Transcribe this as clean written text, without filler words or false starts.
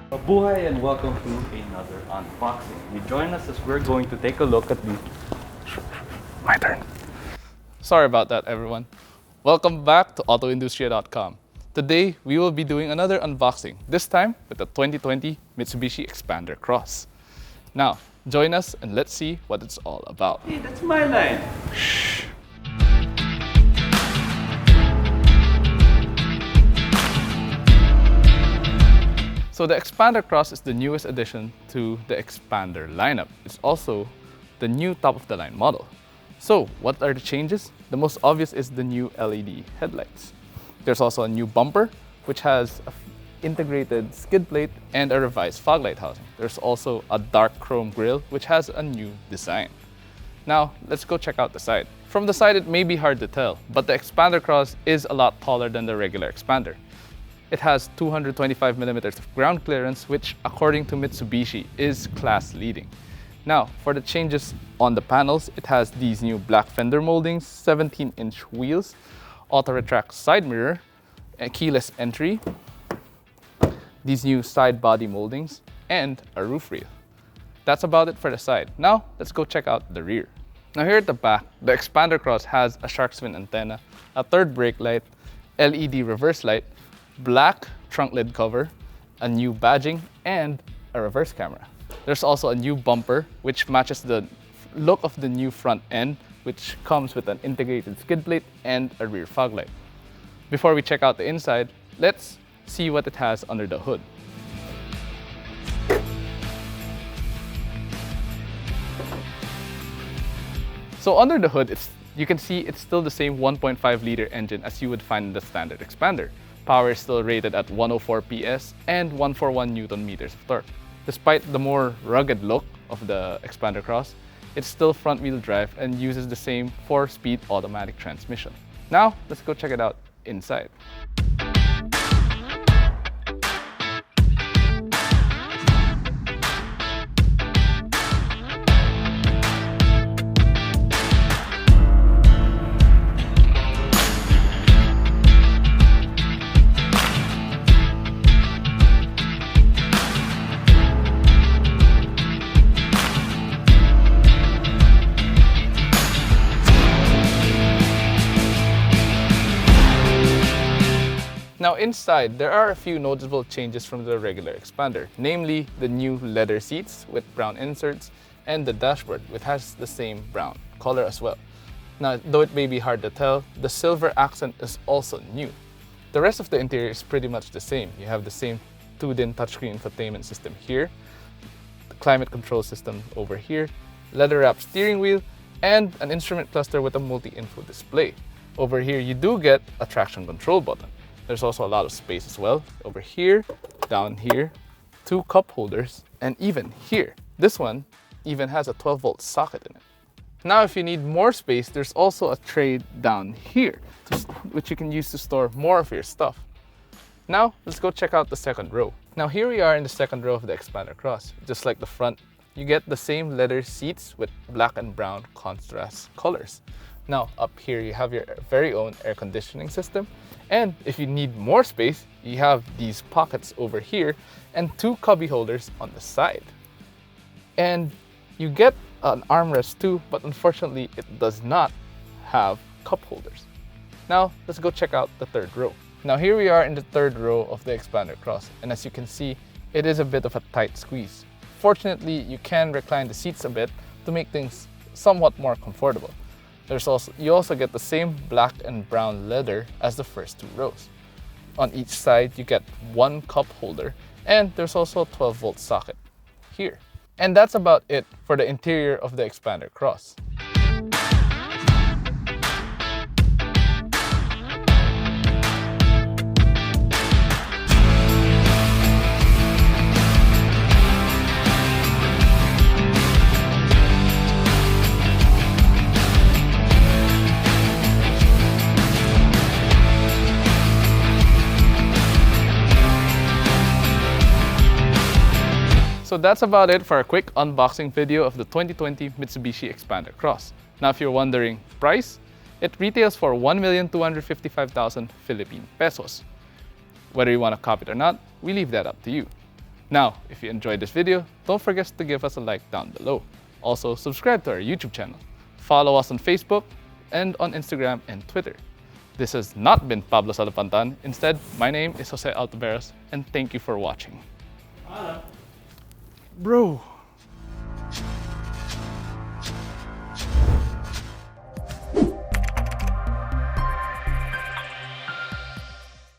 Mabuhay and welcome to another unboxing. You join us as we're going to take a look at the... My turn. Sorry about that, everyone. Welcome back to AutoIndustriya.com. Today, we will be doing another unboxing, this time with the 2020 Mitsubishi Xpander Cross. Now, join us and let's see what it's all about. Hey, that's my line. Shh. So the Xpander Cross is the newest addition to the Xpander lineup. It's also the new top-of-the-line model. So what are the changes? The most obvious is the new LED headlights. There's also a new bumper, which has an integrated skid plate and a revised fog light housing. There's also a dark chrome grille, which has a new design. Now, let's go check out the side. From the side, it may be hard to tell, but the Xpander Cross is a lot taller than the regular Xpander. It has 225mm of ground clearance, which according to Mitsubishi is class leading. Now, for the changes on the panels, it has these new black fender moldings, 17-inch wheels, auto-retract side mirror, a keyless entry, these new side body moldings, and a roof rail. That's about it for the side. Now, let's go check out the rear. Now here at the back, the Xpander Cross has a shark fin antenna, a third brake light, LED reverse light, black trunk lid cover, a new badging, and a reverse camera. There's also a new bumper, which matches the look of the new front end, which comes with an integrated skid plate and a rear fog light. Before we check out the inside, let's see what it has under the hood. So under the hood, you can see it's still the same 1.5-liter engine as you would find in the standard Xpander. Power is still rated at 104 PS and 141 Newton meters of torque. Despite the more rugged look of the Xpander Cross, it's still front-wheel drive and uses the same 4-speed automatic transmission. Now, let's go check it out inside. Now inside, there are a few noticeable changes from the regular Xpander, namely the new leather seats with brown inserts and the dashboard, which has the same brown color as well. Now, though it may be hard to tell, the silver accent is also new. The rest of the interior is pretty much the same. You have the same 2-DIN touchscreen infotainment system here, the climate control system over here, leather-wrapped steering wheel, and an instrument cluster with a multi-info display. Over here, you do get a traction control button. There's also a lot of space as well. Over here, down here, 2 cup holders, and even here. This one even has a 12-volt socket in it. Now, if you need more space, there's also a tray down here, which you can use to store more of your stuff. Now, let's go check out the second row. Now, here we are in the second row of the Xpander Cross. Just like the front, you get the same leather seats with black and brown contrast colors. Now, up here, you have your very own air conditioning system. And if you need more space, you have these pockets over here and 2 cubby holders on the side. And you get an armrest too, but unfortunately, it does not have cup holders. Now, let's go check out the third row. Now, here we are in the third row of the Xpander Cross. And as you can see, it is a bit of a tight squeeze. Fortunately, you can recline the seats a bit to make things somewhat more comfortable. You also get the same black and brown leather as the first 2 rows. On each side, you get 1 cup holder, and there's also a 12-volt socket here. And that's about it for the interior of the Xpander Cross. So that's about it for a quick unboxing video of the 2020 Mitsubishi Xpander Cross. Now if you're wondering price, it retails for 1,255,000 Philippine pesos. Whether you want to copy it or not, we leave that up to you. Now, if you enjoyed this video, don't forget to give us a like down below. Also, subscribe to our YouTube channel. Follow us on Facebook and on Instagram and Twitter. This has not been Pablo Salapantan. Instead, my name is Jose Altaveras, and thank you for watching. Bro.